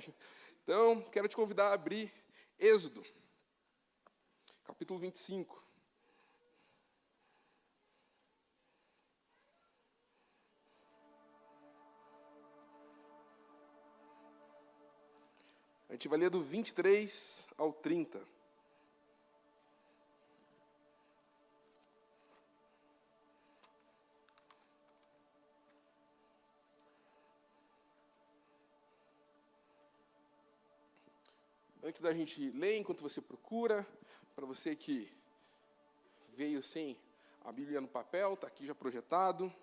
mensagem. Então, quero te convidar a abrir Êxodo, capítulo 25. A gente vai ler do 23 ao 30. Antes da gente ler, enquanto você procura, para você que veio sem a Bíblia no papel, está aqui já projetado.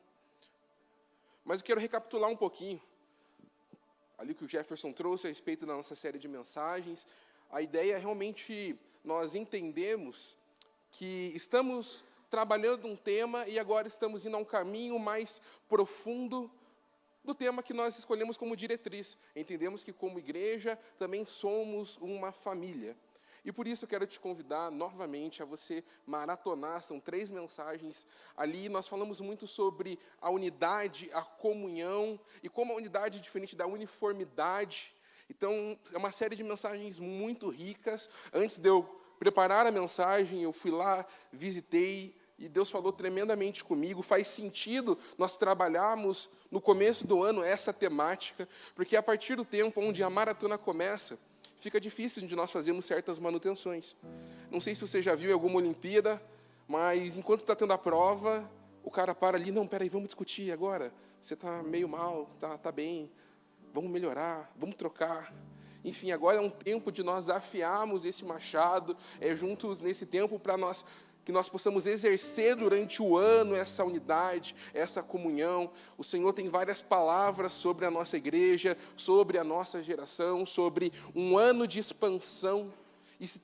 Mas eu quero recapitular um pouquinho ali que o Jefferson trouxe a respeito da nossa série de mensagens. A ideia é realmente nós entendemos que estamos trabalhando um tema e agora estamos indo a um caminho mais profundo do tema que nós escolhemos como diretriz. Entendemos que, como igreja, também somos uma família. E por isso eu quero te convidar novamente a você maratonar. São 3 mensagens ali. Nós falamos muito sobre a unidade, a comunhão, e como a unidade é diferente da uniformidade. Então, é uma série de mensagens muito ricas. Antes de eu preparar a mensagem, eu fui lá, visitei, e Deus falou tremendamente comigo. Faz sentido nós trabalharmos no começo do ano essa temática, porque a partir do tempo onde a maratona começa, fica difícil de nós fazermos certas manutenções. Não sei se você já viu em alguma Olimpíada, mas enquanto está tendo a prova, o cara para ali, não, peraí, vamos discutir agora. Você está meio mal, tá bem, vamos melhorar, vamos trocar. Enfim, agora é um tempo de nós afiarmos esse machado, juntos nesse tempo para nós que nós possamos exercer durante o ano essa unidade, essa comunhão. O Senhor tem várias palavras sobre a nossa igreja, sobre a nossa geração, sobre um ano de expansão. E se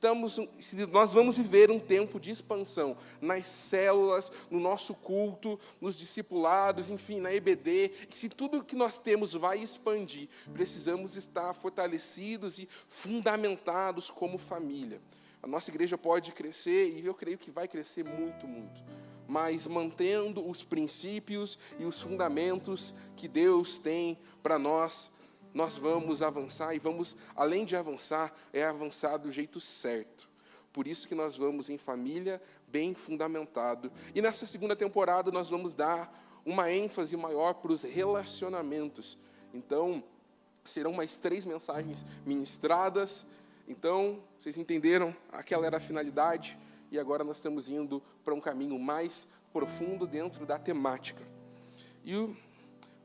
nós vamos viver um tempo de expansão nas células, no nosso culto, nos discipulados, enfim, na EBD, e se tudo que nós temos vai expandir, precisamos estar fortalecidos e fundamentados como família. A nossa igreja pode crescer, e eu creio que vai crescer muito, muito. Mas mantendo os princípios e os fundamentos que Deus tem para nós, nós vamos avançar e vamos, além de avançar, avançar do jeito certo. Por isso que nós vamos em família bem fundamentado. E nessa segunda temporada nós vamos dar uma ênfase maior para os relacionamentos. Então, serão mais 3 mensagens ministradas. Então, vocês entenderam? Aquela era a finalidade, e agora nós estamos indo para um caminho mais profundo dentro da temática. E o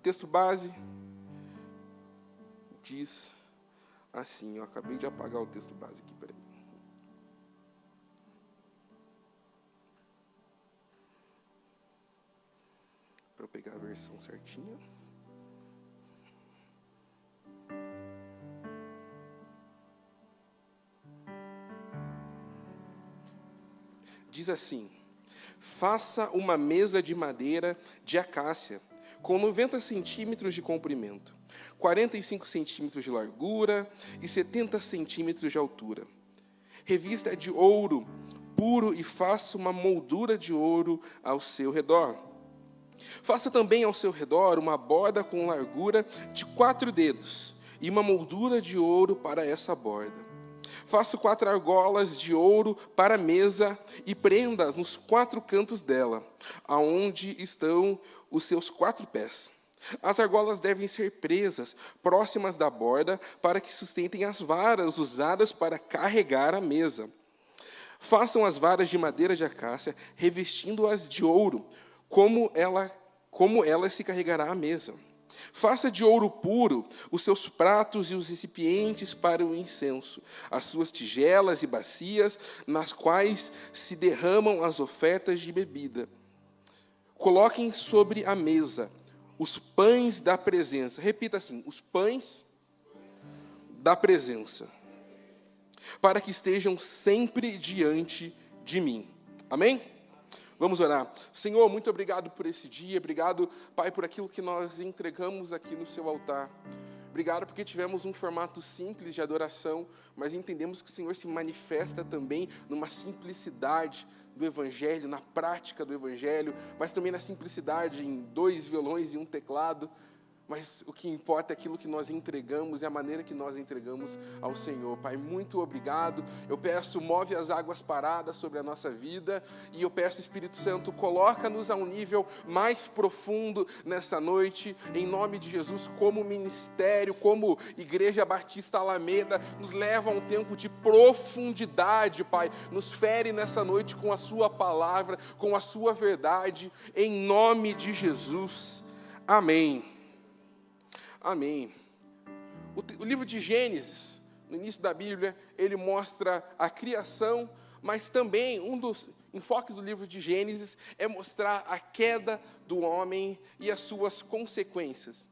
texto base diz assim, eu acabei de apagar o texto base aqui, peraí. Para eu pegar a versão certinha. Diz assim: faça uma mesa de madeira de acácia, com 90 centímetros de comprimento, 45 centímetros de largura e 70 centímetros de altura. Revista de ouro puro e faça uma moldura de ouro ao seu redor. Faça também ao seu redor uma borda com largura de 4 dedos e uma moldura de ouro para essa borda. Faça 4 argolas de ouro para a mesa e prenda-as nos 4 cantos dela, aonde estão os seus 4 pés. As argolas devem ser presas próximas da borda para que sustentem as varas usadas para carregar a mesa. Façam as varas de madeira de acácia, revestindo-as de ouro, como ela se carregará à mesa. Faça de ouro puro os seus pratos e os recipientes para o incenso, as suas tigelas e bacias, nas quais se derramam as ofertas de bebida. Coloquem sobre a mesa os pães da presença. Repita assim, os pães da presença, para que estejam sempre diante de mim. Amém? Vamos orar. Senhor, muito obrigado por esse dia. Obrigado, Pai, por aquilo que nós entregamos aqui no seu altar. Obrigado porque tivemos um formato simples de adoração, mas entendemos que o Senhor se manifesta também numa simplicidade do Evangelho, na prática do Evangelho, mas também na simplicidade em 2 violões e 1 teclado. Mas o que importa é aquilo que nós entregamos e a maneira que nós entregamos ao Senhor. Pai, muito obrigado. Eu peço, move as águas paradas sobre a nossa vida. E eu peço, Espírito Santo, coloca-nos a um nível mais profundo nessa noite. Em nome de Jesus, como ministério, como Igreja Batista Alameda, nos leva a um tempo de profundidade, Pai. Nos fere nessa noite com a sua palavra, com a sua verdade. Em nome de Jesus. Amém. Amém. O livro de Gênesis, no início da Bíblia, ele mostra a criação, mas também um dos enfoques do livro de Gênesis é mostrar a queda do homem e as suas consequências.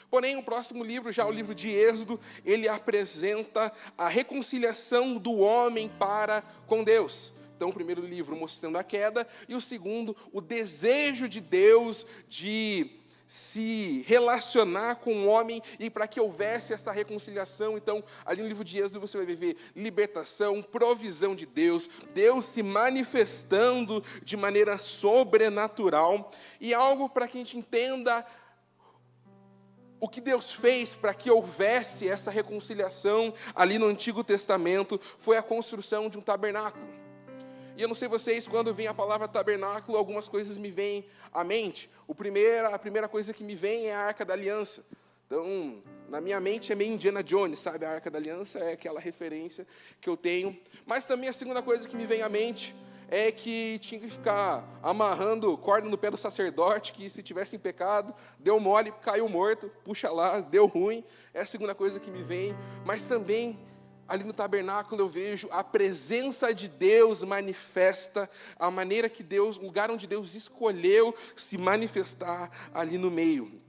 Porém, o próximo livro, já o livro de Êxodo, ele apresenta a reconciliação do homem para com Deus. Então, o primeiro livro mostrando a queda, e o segundo, o desejo de Deus de se relacionar com o homem e para que houvesse essa reconciliação. Então, ali no livro de Êxodo você vai ver libertação, provisão de Deus, Deus se manifestando de maneira sobrenatural, e algo para que a gente entenda o que Deus fez para que houvesse essa reconciliação ali no Antigo Testamento foi a construção de um tabernáculo. E eu não sei vocês, quando vem a palavra tabernáculo, algumas coisas me vêm à mente. A primeira coisa que me vem é a Arca da Aliança. Então, na minha mente é meio Indiana Jones, sabe? A Arca da Aliança é aquela referência que eu tenho. Mas também a segunda coisa que me vem à mente é que tinha que ficar amarrando corda no pé do sacerdote, que se tivesse em pecado, deu mole, caiu morto, puxa lá, deu ruim. É a segunda coisa que me vem. Mas também ali no tabernáculo eu vejo a presença de Deus manifesta, a maneira que Deus, o lugar onde Deus escolheu se manifestar ali no meio.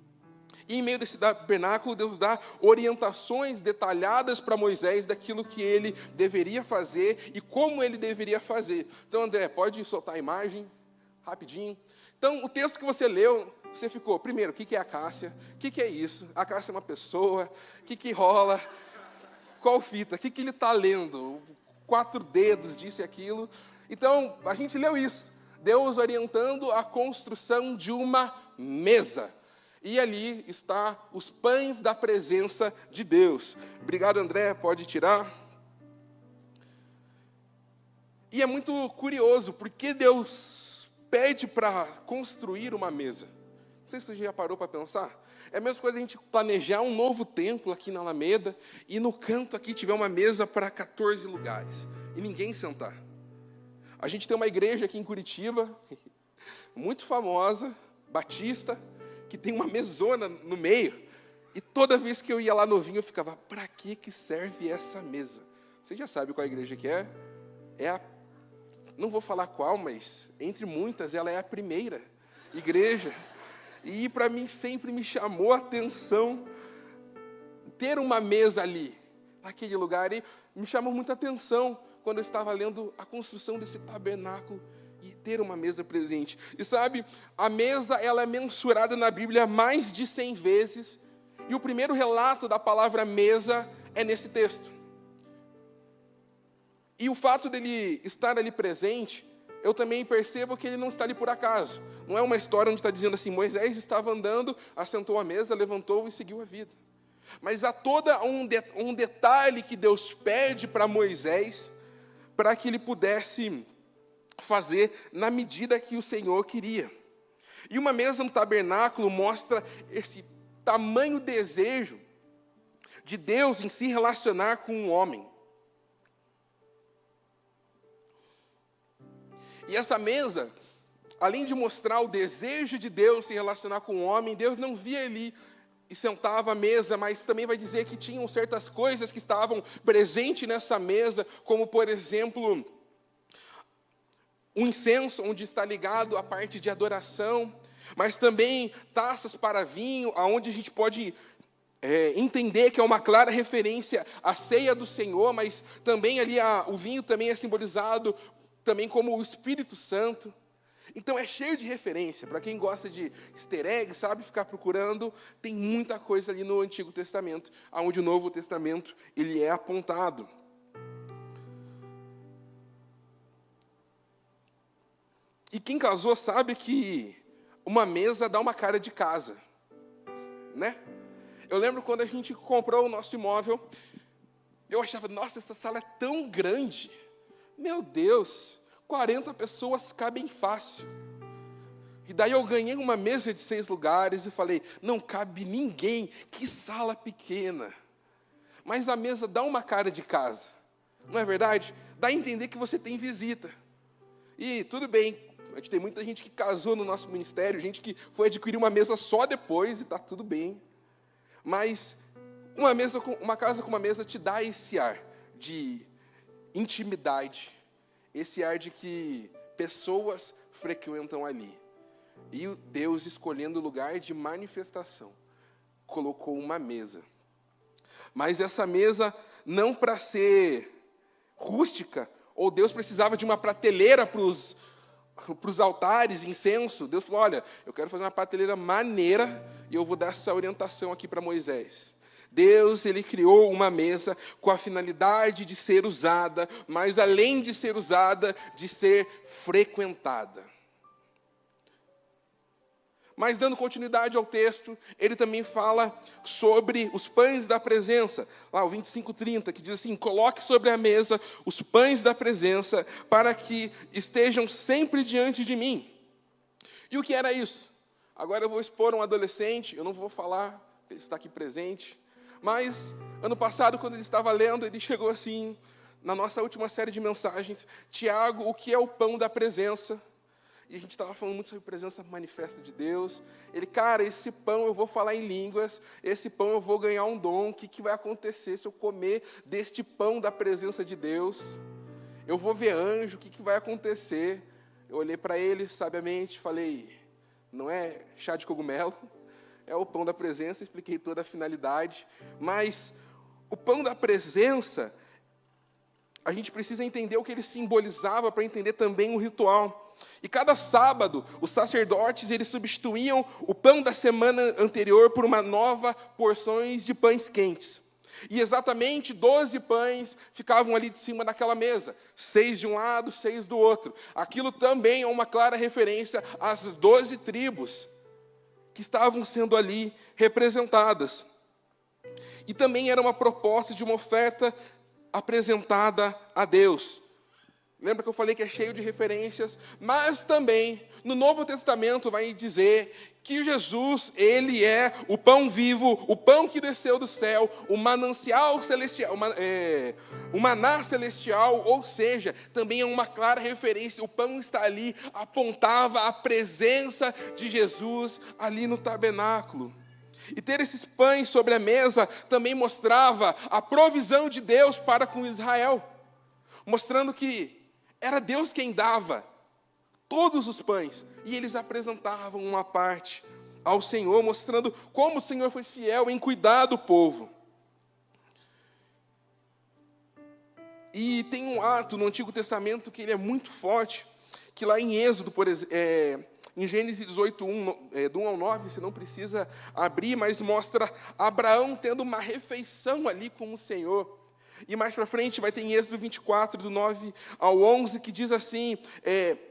E em meio desse tabernáculo, Deus dá orientações detalhadas para Moisés daquilo que ele deveria fazer e como ele deveria fazer. Então, André, pode soltar a imagem, rapidinho. Então, o texto que você leu, você ficou, primeiro, o que é acácia? O que é isso? Acácia é uma pessoa? O que rola? Qual fita? O que ele está lendo? 4 dedos, disso e aquilo. Então, a gente leu isso. Deus orientando a construção de uma mesa. E ali está os pães da presença de Deus. Obrigado, André. Pode tirar. E é muito curioso, porque Deus pede para construir uma mesa. Não sei se você já parou para pensar. É a mesma coisa a gente planejar um novo templo aqui na Alameda e no canto aqui tiver uma mesa para 14 lugares e ninguém sentar. A gente tem uma igreja aqui em Curitiba, muito famosa, batista, que tem uma mesona no meio. E toda vez que eu ia lá novinho, eu ficava, para que serve essa mesa? Você já sabe qual igreja que é? Não vou falar qual, mas entre muitas, ela é a primeira igreja. E para mim sempre me chamou a atenção ter uma mesa ali, naquele lugar, e me chamou muita atenção quando eu estava lendo a construção desse tabernáculo e ter uma mesa presente. E sabe, a mesa ela é mensurada na Bíblia mais de 100 vezes, e o primeiro relato da palavra mesa é nesse texto. E o fato dele estar ali presente, eu também percebo que ele não está ali por acaso. Não é uma história onde está dizendo assim, Moisés estava andando, assentou à mesa, levantou e seguiu a vida. Mas há todo um detalhe que Deus pede para Moisés, para que ele pudesse fazer na medida que o Senhor queria. E uma mesa no tabernáculo mostra esse tamanho desejo de Deus em se relacionar com o homem. E essa mesa, além de mostrar o desejo de Deus se relacionar com o homem, Deus não via ali e sentava à mesa, mas também vai dizer que tinham certas coisas que estavam presentes nessa mesa, como, por exemplo, um incenso, onde está ligado a parte de adoração, mas também taças para vinho, onde a gente pode entender que é uma clara referência à ceia do Senhor, mas também ali o vinho também é simbolizado também como o Espírito Santo. Então é cheio de referência. Para quem gosta de easter egg, sabe, ficar procurando, tem muita coisa ali no Antigo Testamento, onde o Novo Testamento ele é apontado. E quem casou sabe que uma mesa dá uma cara de casa. né? Eu lembro quando a gente comprou o nosso imóvel, eu achava, nossa, essa sala é tão grande. Meu Deus, 40 pessoas cabem fácil. E daí eu ganhei uma mesa de 6 lugares e falei, não cabe ninguém, que sala pequena. Mas a mesa dá uma cara de casa, não é verdade? Dá a entender que você tem visita. E tudo bem, a gente tem muita gente que casou no nosso ministério, gente que foi adquirir uma mesa só depois e está tudo bem. Mas uma casa com uma mesa te dá esse ar de intimidade, esse ar de que pessoas frequentam ali. E Deus, escolhendo o lugar de manifestação, colocou uma mesa. Mas essa mesa não para ser rústica, ou Deus precisava de uma prateleira para os altares, incenso. Deus falou, olha, eu quero fazer uma prateleira maneira e eu vou dar essa orientação aqui para Moisés. Deus, ele criou uma mesa com a finalidade de ser usada, mas além de ser usada, de ser frequentada. Mas dando continuidade ao texto, ele também fala sobre os pães da presença. Lá o 25:30, que diz assim, coloque sobre a mesa os pães da presença para que estejam sempre diante de mim. E o que era isso? Agora eu vou expor um adolescente, eu não vou falar, ele está aqui presente. Mas, ano passado, quando ele estava lendo, ele chegou assim, na nossa última série de mensagens, Tiago, o que é o pão da presença? E a gente estava falando muito sobre a presença manifesta de Deus. Ele, cara, esse pão eu vou falar em línguas, esse pão eu vou ganhar um dom, o que vai acontecer se eu comer deste pão da presença de Deus? Eu vou ver anjo, o que vai acontecer? Eu olhei para ele, sabiamente, falei, não é chá de cogumelo, é o pão da presença, expliquei toda a finalidade. Mas o pão da presença, a gente precisa entender o que ele simbolizava para entender também o ritual. E cada sábado, os sacerdotes eles substituíam o pão da semana anterior por uma nova porções de pães quentes. E exatamente 12 pães ficavam ali de cima daquela mesa, 6 de um lado, 6 do outro. Aquilo também é uma clara referência às 12 tribos que estavam sendo ali representadas. E também era uma proposta de uma oferta apresentada a Deus. Lembra que eu falei que é cheio de referências? Mas também, no Novo Testamento vai dizer que Jesus, ele é o pão vivo, o pão que desceu do céu, o manancial celestial, o maná celestial, ou seja, também é uma clara referência, o pão está ali, apontava a presença de Jesus ali no tabernáculo. E ter esses pães sobre a mesa também mostrava a provisão de Deus para com Israel, mostrando que era Deus quem dava todos os pães, e eles apresentavam uma parte ao Senhor, mostrando como o Senhor foi fiel em cuidar do povo. E tem um ato no Antigo Testamento que ele é muito forte, que lá em Êxodo, por exemplo, em Gênesis 18:1, do 1 ao 9, você não precisa abrir, mas mostra Abraão tendo uma refeição ali com o Senhor. E mais para frente vai ter em Êxodo 24, do 9 ao 11, que diz assim,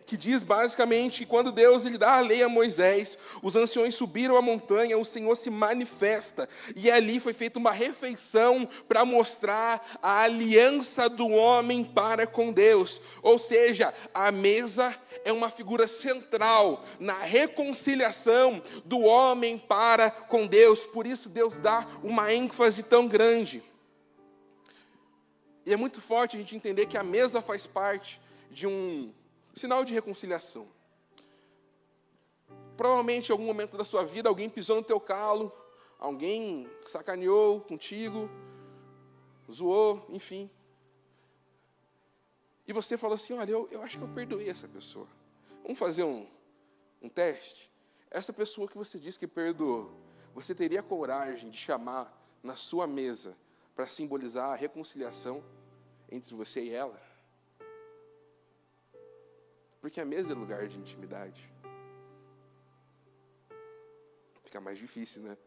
que diz basicamente, quando Deus ele dá a lei a Moisés, os anciões subiram a montanha, o Senhor se manifesta, e ali foi feita uma refeição para mostrar a aliança do homem para com Deus. Ou seja, a mesa é uma figura central na reconciliação do homem para com Deus, por isso Deus dá uma ênfase tão grande. E é muito forte a gente entender que a mesa faz parte de um sinal de reconciliação. Provavelmente em algum momento da sua vida alguém pisou no teu calo, alguém sacaneou contigo, zoou, enfim. E você falou assim, olha, eu acho que eu perdoei essa pessoa. Vamos fazer um teste? Essa pessoa que você disse que perdoou, você teria coragem de chamar na sua mesa para simbolizar a reconciliação entre você e ela? Porque a mesa é lugar de intimidade. Fica mais difícil, né?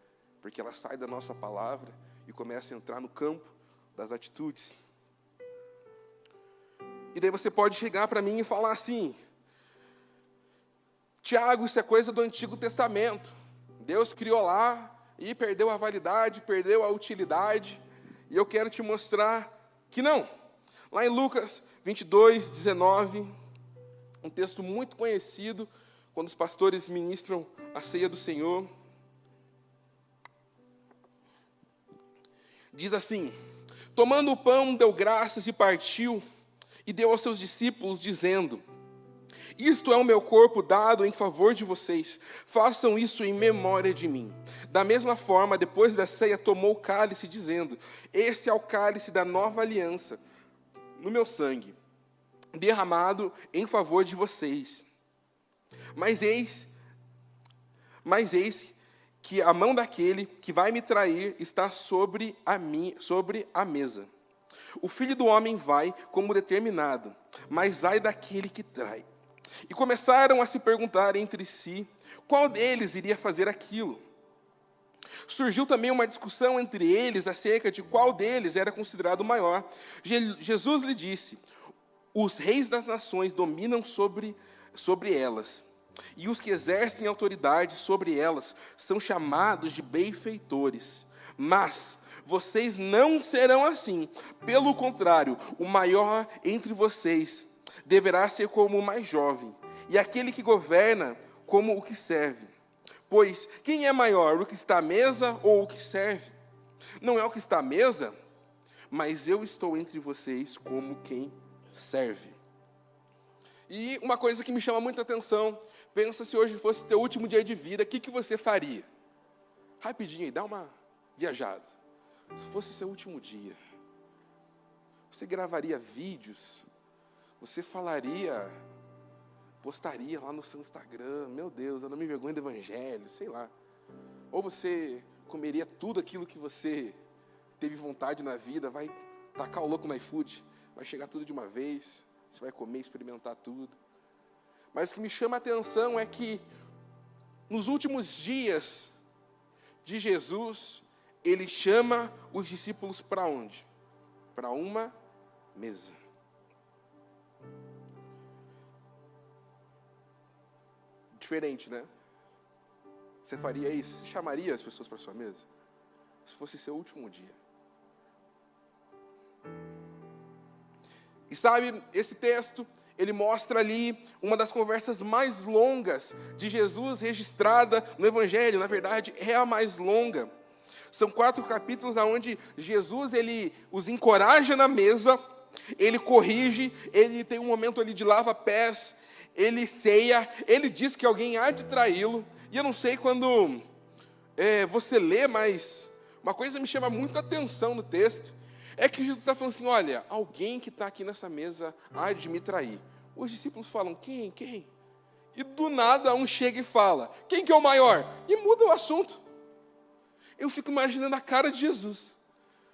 Porque ela sai da nossa palavra e começa a entrar no campo das atitudes. E daí você pode chegar para mim e falar assim, Tiago, isso é coisa do Antigo Testamento. Deus criou lá, e perdeu a validade, perdeu a utilidade. E eu quero te mostrar que não. Lá em Lucas 22, 19, um texto muito conhecido, quando os pastores ministram a ceia do Senhor. Diz assim: tomando o pão, deu graças e partiu, e deu aos seus discípulos, dizendo: isto é o meu corpo dado em favor de vocês, façam isso em memória de mim. Da mesma forma, depois da ceia, tomou o cálice, dizendo: este é o cálice da nova aliança, no meu sangue, derramado em favor de vocês. Mas eis que a mão daquele que vai me trair está sobre a mesa. O Filho do Homem vai como determinado, mas ai daquele que trai. E começaram a se perguntar entre si, qual deles iria fazer aquilo? Surgiu também uma discussão entre eles acerca de qual deles era considerado o maior. Jesus lhe disse: os reis das nações dominam sobre elas, e os que exercem autoridade sobre elas são chamados de benfeitores. Mas vocês não serão assim. Pelo contrário, o maior entre vocês deverá ser como o mais jovem, e aquele que governa como o que serve. Pois quem é maior, o que está à mesa ou o que serve? Não é o que está à mesa, mas eu estou entre vocês como quem serve. E uma coisa que me chama muita atenção, pensa se hoje fosse teu último dia de vida, o que você faria? Rapidinho aí, dá uma viajada. Se fosse seu último dia, você gravaria vídeos, você falaria, postaria lá no seu Instagram, meu Deus, eu não me envergonho do evangelho, sei lá. Ou você comeria tudo aquilo que você teve vontade na vida, vai tacar o louco no iFood, vai chegar tudo de uma vez, você vai comer, experimentar tudo. Mas o que me chama a atenção é que nos últimos dias de Jesus, ele chama os discípulos para onde? Para uma mesa. Diferente, né? Você faria isso? Você chamaria as pessoas para sua mesa? Se fosse seu último dia. E sabe, esse texto, ele mostra ali uma das conversas mais longas de Jesus registrada no Evangelho. Na verdade, é a mais longa. São 4 capítulos onde Jesus, ele os encoraja na mesa, ele corrige, ele tem um momento ali de lava-pés, ele ceia, ele diz que alguém há de traí-lo. E eu não sei quando você lê, mas uma coisa me chama muito a atenção no texto, é que Jesus está falando assim, olha, alguém que está aqui nessa mesa há de me trair. Os discípulos falam, quem? E do nada um chega e fala, quem que é o maior? E muda o assunto. Eu fico imaginando a cara de Jesus.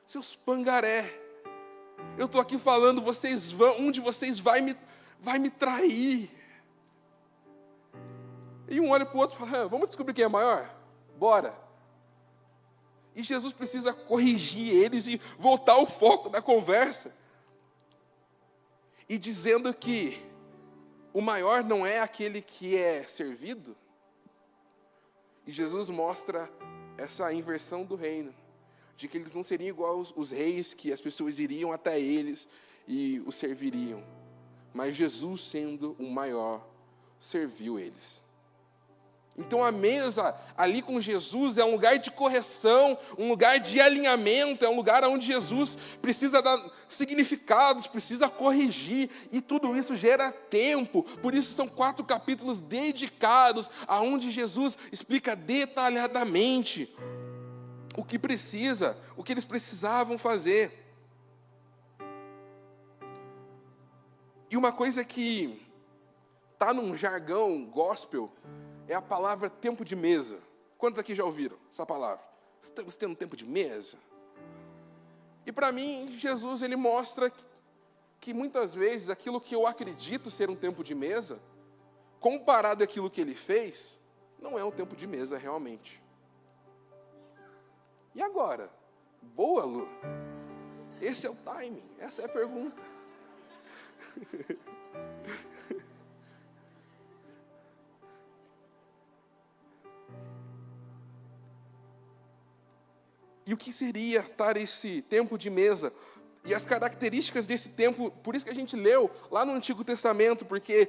Seus pangaré, eu estou aqui falando, um de vocês vai me trair. E um olha para o outro e fala, vamos descobrir quem é maior? Bora. E Jesus precisa corrigir eles e voltar ao foco da conversa. E dizendo que o maior não é aquele que é servido. E Jesus mostra essa inversão do reino. De que eles não seriam igual os reis, que as pessoas iriam até eles e os serviriam. Mas Jesus, sendo o maior, serviu eles. Então a mesa ali com Jesus é um lugar de correção, um lugar de alinhamento, é um lugar onde Jesus precisa dar significados, precisa corrigir, e tudo isso gera tempo. Por isso são 4 capítulos dedicados, aonde Jesus explica detalhadamente o que eles precisavam fazer. E uma coisa que está num jargão gospel é a palavra tempo de mesa. Quantos aqui já ouviram essa palavra? Estamos tendo tempo de mesa? E para mim, Jesus, ele mostra que muitas vezes aquilo que eu acredito ser um tempo de mesa, comparado àquilo que ele fez, não é um tempo de mesa realmente. E agora? Boa, Lu? Esse é o timing, essa é a pergunta. E o que seria estar esse tempo de mesa? E as características desse tempo, por isso que a gente leu lá no Antigo Testamento, porque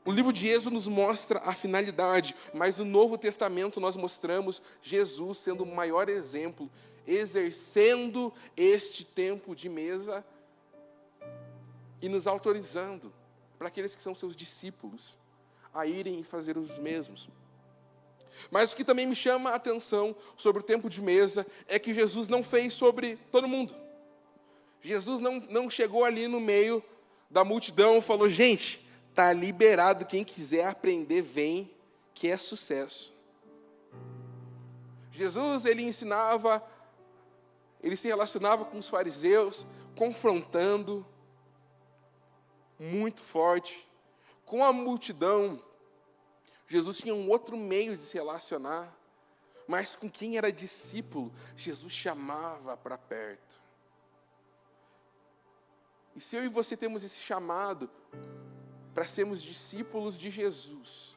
o livro de Êxodo nos mostra a finalidade, mas no Novo Testamento nós mostramos Jesus sendo o maior exemplo, exercendo este tempo de mesa e nos autorizando, para aqueles que são seus discípulos, a irem e fazer os mesmos. Mas o que também me chama a atenção sobre o tempo de mesa é que Jesus não fez sobre todo mundo. Jesus não chegou ali no meio da multidão e falou, gente, está liberado, quem quiser aprender, vem, que é sucesso. Jesus, ele ensinava, ele se relacionava com os fariseus, confrontando, muito forte. Com a multidão, Jesus tinha um outro meio de se relacionar, mas com quem era discípulo, Jesus chamava para perto. E se eu e você temos esse chamado para sermos discípulos de Jesus,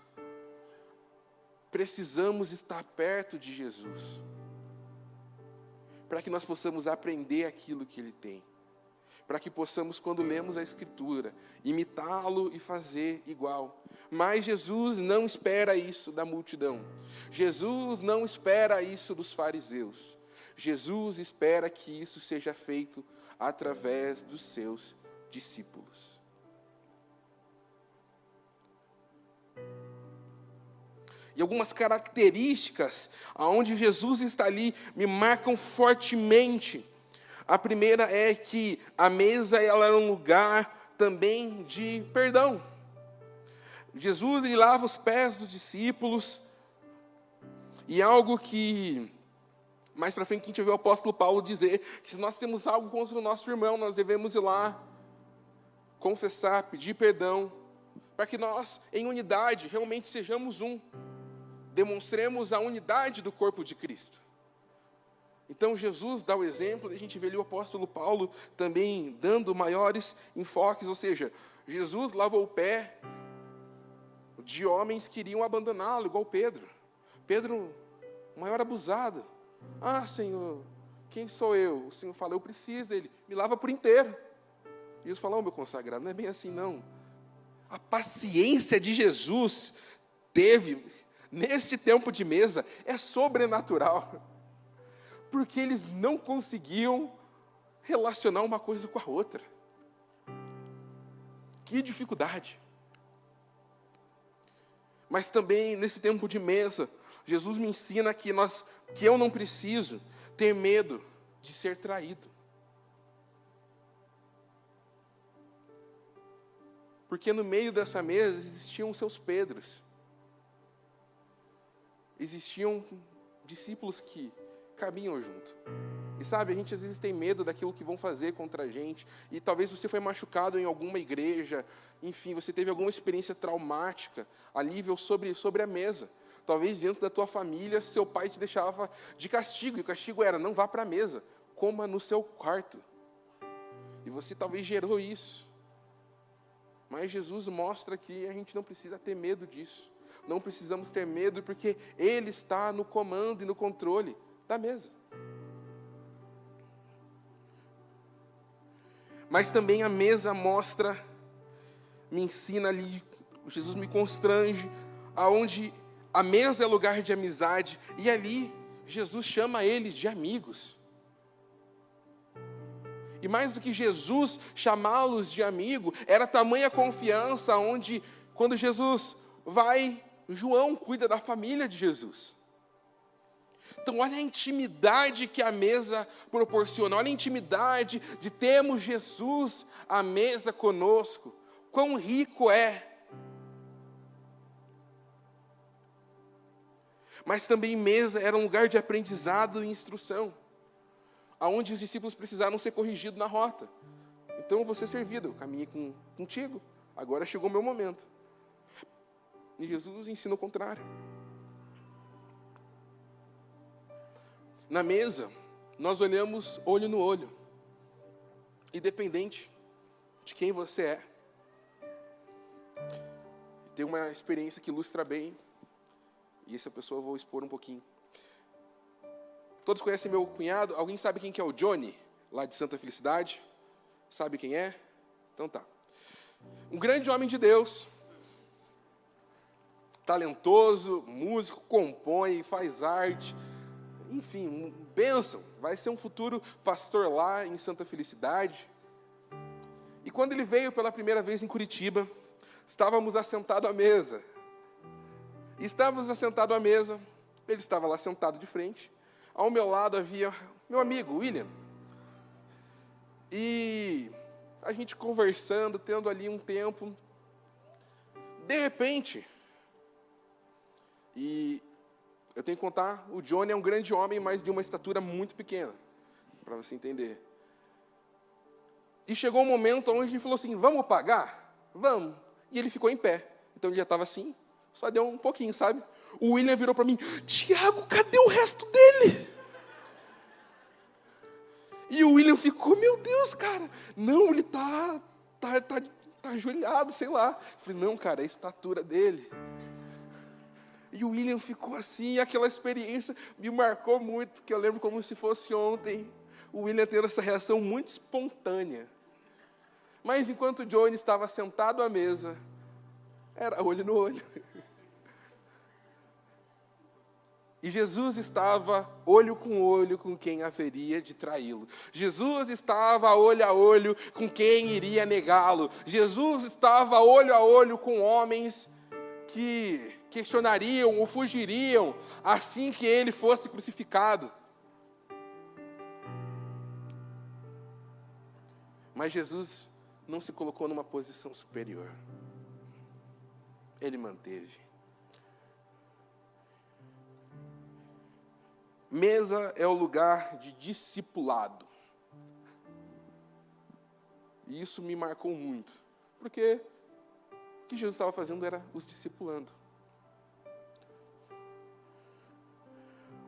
precisamos estar perto de Jesus, para que nós possamos aprender aquilo que Ele tem, para que possamos, quando lemos a Escritura, imitá-lo e fazer igual. Mas Jesus não espera isso da multidão. Jesus não espera isso dos fariseus. Jesus espera que isso seja feito através dos seus discípulos. E algumas características aonde Jesus está ali me marcam fortemente. A primeira é que a mesa ela era um lugar também de perdão. Jesus ele lava os pés dos discípulos, e algo que mais para frente a gente vê o apóstolo Paulo dizer que se nós temos algo contra o nosso irmão, nós devemos ir lá, confessar, pedir perdão, para que nós, em unidade, realmente sejamos um. Demonstremos a unidade do corpo de Cristo. Então Jesus dá o exemplo, e a gente vê ali o apóstolo Paulo também dando maiores enfoques, ou seja, Jesus lavou o pé de homens que iriam abandoná-lo, igual Pedro. Pedro, o maior abusado. Ah, Senhor, quem sou eu? O Senhor fala, eu preciso dele, me lava por inteiro. E Jesus fala, meu consagrado, não é bem assim não. A paciência de Jesus teve, neste tempo de mesa, é sobrenatural. Porque eles não conseguiam relacionar uma coisa com a outra. Que dificuldade. Mas também, nesse tempo de mesa, Jesus me ensina que eu não preciso ter medo de ser traído. Porque no meio dessa mesa existiam os seus Pedros. Existiam discípulos que caminham junto. E sabe, a gente às vezes tem medo daquilo que vão fazer contra a gente. E talvez você foi machucado em alguma igreja. Enfim, você teve alguma experiência traumática a nível sobre a mesa. Talvez dentro da tua família, seu pai te deixava de castigo. E o castigo era, não vá para a mesa, coma no seu quarto. E você talvez gerou isso. Mas Jesus mostra que a gente não precisa ter medo disso. Não precisamos ter medo, porque Ele está no comando e no controle da mesa. Mas também a mesa mostra, me ensina ali, Jesus me constrange, aonde a mesa é lugar de amizade, e ali Jesus chama eles de amigos. E mais do que Jesus chamá-los de amigo, era tamanha confiança, onde quando Jesus vai, João cuida da família de Jesus. Então olha a intimidade que a mesa proporciona, olha a intimidade de termos Jesus à mesa conosco, quão rico é. Mas também mesa era um lugar de aprendizado e instrução, aonde os discípulos precisaram ser corrigidos na rota. Então eu vou ser servido, eu caminhei contigo, agora chegou o meu momento. E Jesus ensina o contrário. Na mesa, nós olhamos olho no olho, independente de quem você é. Tem uma experiência que ilustra bem, e essa pessoa eu vou expor um pouquinho. Todos conhecem meu cunhado. Alguém sabe quem que é o Johnny, lá de Santa Felicidade? Sabe quem é? Então tá. Um grande homem de Deus, talentoso, músico, compõe, faz arte, enfim, bênção. Vai ser um futuro pastor lá em Santa Felicidade. E quando ele veio pela primeira vez em Curitiba, estávamos assentados à mesa. E estávamos assentados à mesa, ele estava lá sentado de frente. Ao meu lado havia meu amigo, William. E a gente conversando, tendo ali um tempo. De repente, e eu tenho que contar, o Johnny é um grande homem, mas de uma estatura muito pequena, para você entender. E chegou um momento onde ele falou assim, vamos pagar? Vamos. E ele ficou em pé. Então ele já estava assim, só deu um pouquinho, sabe? O William virou para mim, Tiago, cadê o resto dele? E o William ficou, meu Deus, cara. Não, ele tá ajoelhado, sei lá. Eu falei, não, cara, é a estatura dele. E o William ficou assim, e aquela experiência me marcou muito, que eu lembro como se fosse ontem. O William tendo essa reação muito espontânea. Mas enquanto o Johnny estava sentado à mesa, era olho no olho. E Jesus estava olho com quem haveria de traí-lo. Jesus estava olho a olho com quem iria negá-lo. Jesus estava olho a olho com homens que questionariam ou fugiriam assim que ele fosse crucificado. Mas Jesus não se colocou numa posição superior. Ele manteve. Mesa é o lugar de discipulado. E isso me marcou muito. Porque o que Jesus estava fazendo era os discipulando.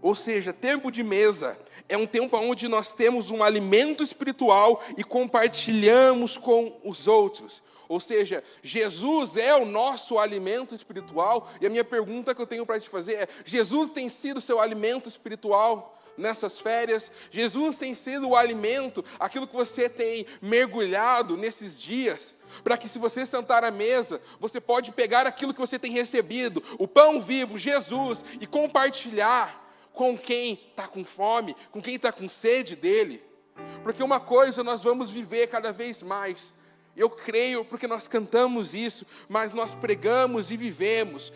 Ou seja, tempo de mesa é um tempo onde nós temos um alimento espiritual e compartilhamos com os outros. Ou seja, Jesus é o nosso alimento espiritual. E a minha pergunta que eu tenho para te fazer é, Jesus tem sido seu alimento espiritual nessas férias? Jesus tem sido o alimento, aquilo que você tem mergulhado nesses dias? Para que se você sentar à mesa, você pode pegar aquilo que você tem recebido, o pão vivo, Jesus, e compartilhar com quem está com fome, com quem está com sede dele. Porque uma coisa nós vamos viver cada vez mais, eu creio porque nós cantamos isso, mas nós pregamos e vivemos,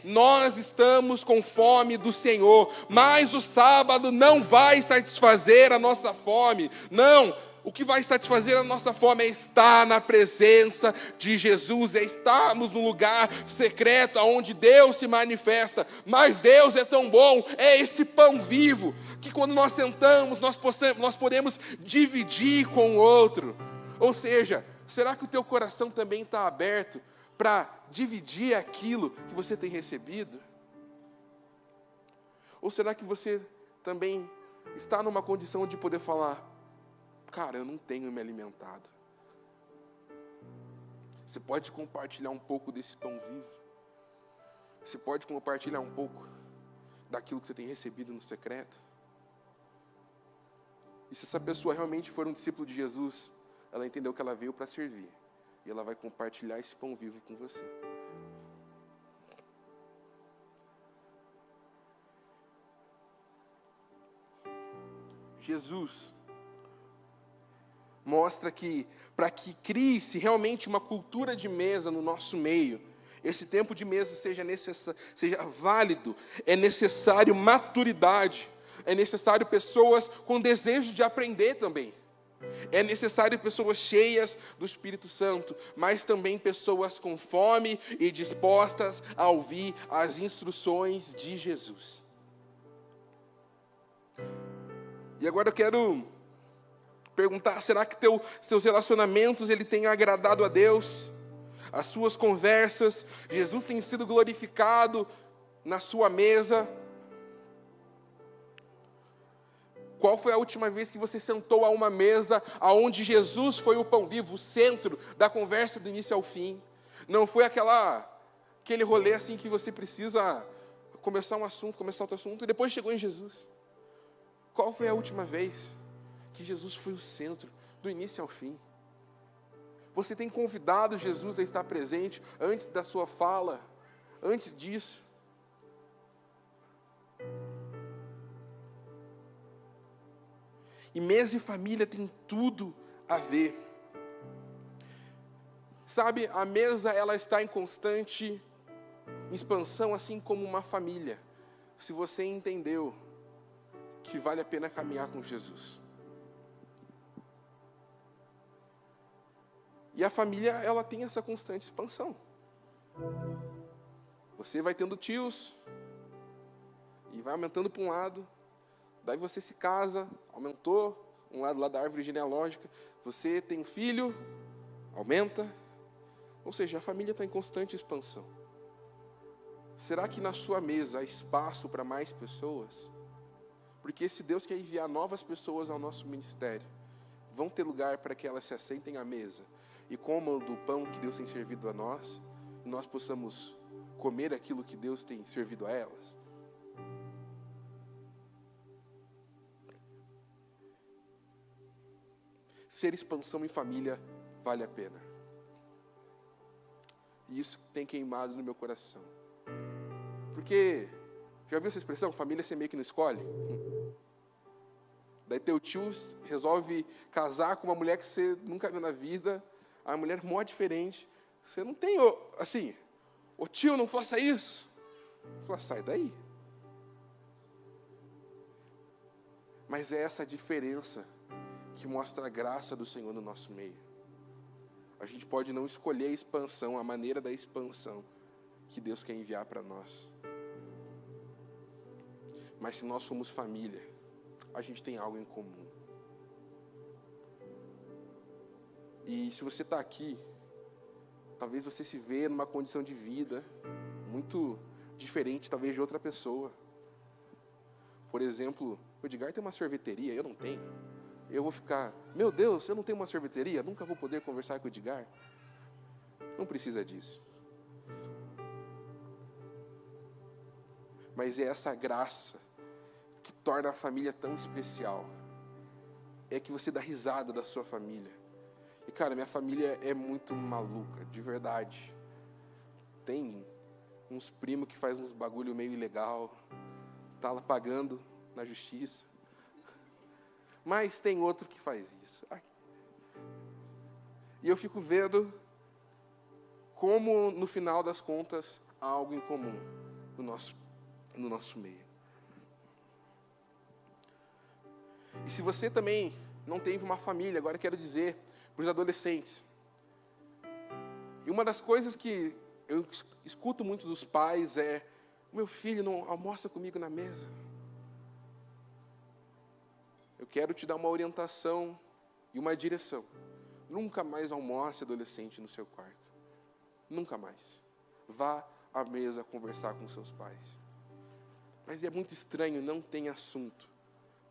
nós estamos com fome do Senhor, mas o sábado não vai satisfazer a nossa fome, não. O que vai satisfazer a nossa fome é estar na presença de Jesus, é estarmos no lugar secreto, onde Deus se manifesta. Mas Deus é tão bom, é esse pão vivo, que quando nós sentamos, nós podemos dividir com o outro. Ou seja, será que o teu coração também está aberto para dividir aquilo que você tem recebido? Ou será que você também está numa condição de poder falar, cara, eu não tenho me alimentado? Você pode compartilhar um pouco desse pão vivo? Você pode compartilhar um pouco daquilo que você tem recebido no secreto? E se essa pessoa realmente for um discípulo de Jesus, ela entendeu que ela veio para servir. E ela vai compartilhar esse pão vivo com você. Jesus mostra que, para que crie-se realmente uma cultura de mesa no nosso meio, esse tempo de mesa seja válido, é necessário maturidade, é necessário pessoas com desejo de aprender também. É necessário pessoas cheias do Espírito Santo, mas também pessoas com fome e dispostas a ouvir as instruções de Jesus. E agora eu quero perguntar, será que seus relacionamentos têm agradado a Deus? As suas conversas, Jesus tem sido glorificado na sua mesa? Qual foi a última vez que você sentou a uma mesa onde Jesus foi o pão vivo, o centro da conversa do início ao fim? Não foi aquele rolê assim que você precisa começar um assunto, começar outro assunto, e depois chegou em Jesus. Qual foi a última vez que Jesus foi o centro, do início ao fim? Você tem convidado Jesus a estar presente antes da sua fala, antes disso? E mesa e família tem tudo a ver. Sabe, a mesa ela está em constante expansão, assim como uma família. Se você entendeu que vale a pena caminhar com Jesus. E a família, ela tem essa constante expansão. Você vai tendo tios, e vai aumentando para um lado, daí você se casa, aumentou, um lado lá da árvore genealógica, você tem um filho, aumenta, ou seja, a família está em constante expansão. Será que na sua mesa há espaço para mais pessoas? Porque se Deus quer enviar novas pessoas ao nosso ministério, vão ter lugar para que elas se assentem à mesa e comam do pão que Deus tem servido a nós, e nós possamos comer aquilo que Deus tem servido a elas? Ser expansão em família vale a pena. E isso tem queimado no meu coração. Porque, já viu essa expressão? Família você meio que não escolhe. Daí teu tio resolve casar com uma mulher que você nunca viu na vida. A mulher mó diferente. Você não tem, assim, ô tio, não faça isso. Fala, sai daí. Mas é essa diferença que mostra a graça do Senhor no nosso meio. A gente pode não escolher a expansão, a maneira da expansão que Deus quer enviar para nós. Mas se nós somos família, a gente tem algo em comum. E se você está aqui, talvez você se vê numa condição de vida muito diferente, talvez, de outra pessoa. Por exemplo, o Edgar tem uma sorveteria, eu não tenho. Eu vou ficar, meu Deus, eu não tenho uma sorveteria, nunca vou poder conversar com o Edgar. Não precisa disso. Mas é essa graça que torna a família tão especial. É que você dá risada da sua família. E cara, minha família é muito maluca, de verdade. Tem uns primos que faz uns bagulho meio ilegal, tá lá pagando na justiça. Mas tem outro que faz isso. E eu fico vendo como, no final das contas, há algo em comum no nosso meio. E se você também não teve uma família, agora eu quero dizer para os adolescentes. E uma das coisas que eu escuto muito dos pais é: meu filho não almoça comigo na mesa. Eu quero te dar uma orientação e uma direção. Nunca mais almoce, adolescente, no seu quarto. Nunca mais. Vá à mesa conversar com seus pais. Mas é muito estranho, não tem assunto.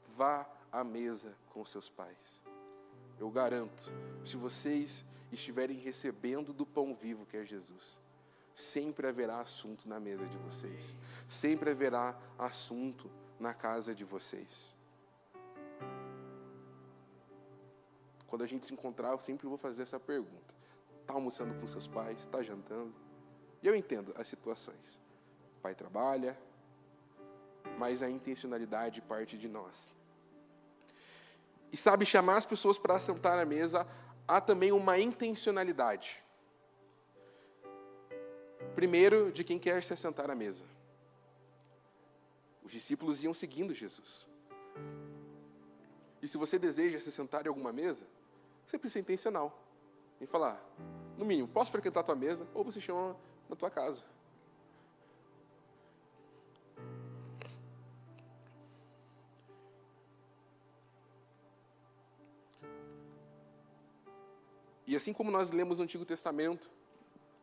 Vá à mesa com seus pais. Eu garanto, se vocês estiverem recebendo do pão vivo que é Jesus, sempre haverá assunto na mesa de vocês. Sempre haverá assunto na casa de vocês. Quando a gente se encontrar, eu sempre vou fazer essa pergunta. Está almoçando com seus pais? Está jantando? E eu entendo as situações. O pai trabalha, mas a intencionalidade parte de nós. E sabe, chamar as pessoas para sentar à mesa, há também uma intencionalidade. Primeiro, de quem quer se assentar à mesa. Os discípulos iam seguindo Jesus. E se você deseja se sentar em alguma mesa, você precisa ser intencional. Em falar, no mínimo, posso frequentar a tua mesa? Ou você chama na tua casa. E assim como nós lemos no Antigo Testamento,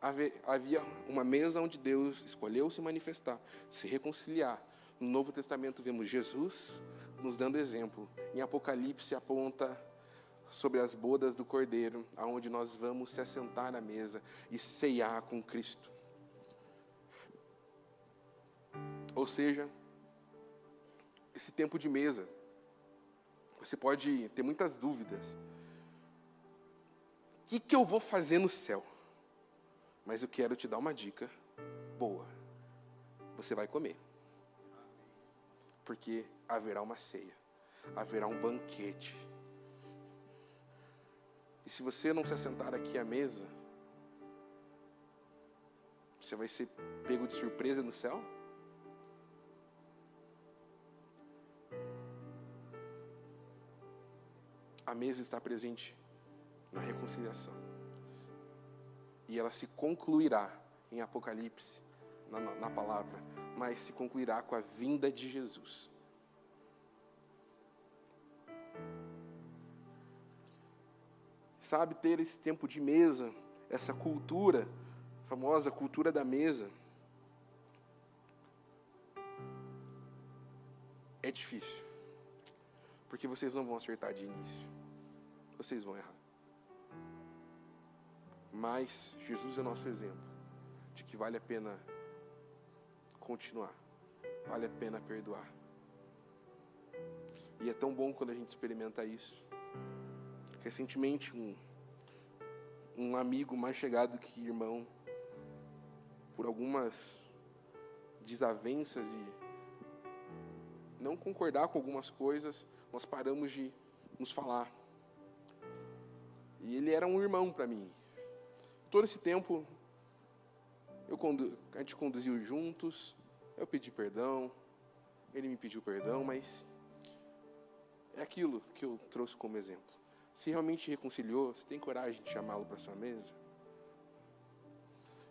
havia uma mesa onde Deus escolheu se manifestar, se reconciliar. No Novo Testamento vemos Jesus nos dando exemplo. Em Apocalipse aponta sobre as bodas do Cordeiro, aonde nós vamos se assentar à mesa e ceiar com Cristo. Ou seja, esse tempo de mesa Você pode ter muitas dúvidas. O que eu vou fazer no céu? Mas eu quero te dar uma dica boa. Você vai comer. Porque haverá uma ceia. Haverá um banquete. E se você não se assentar aqui à mesa, você vai ser pego de surpresa no céu? A mesa está presente na reconciliação. E ela se concluirá em Apocalipse, na palavra, mas se concluirá com a vinda de Jesus. Sabe, ter esse tempo de mesa, essa cultura, a famosa cultura da mesa, é difícil. Porque vocês não vão acertar de início. Vocês vão errar. Mas Jesus é nosso exemplo de que vale a pena continuar. Vale a pena perdoar. E é tão bom quando a gente experimenta isso. Recentemente, um amigo mais chegado que irmão, por algumas desavenças e não concordar com algumas coisas, nós paramos de nos falar. E ele era um irmão para mim. Todo esse tempo, a gente conduziu juntos, eu pedi perdão, ele me pediu perdão, mas é aquilo que eu trouxe como exemplo. Se realmente reconciliou, você tem coragem de chamá-lo para sua mesa?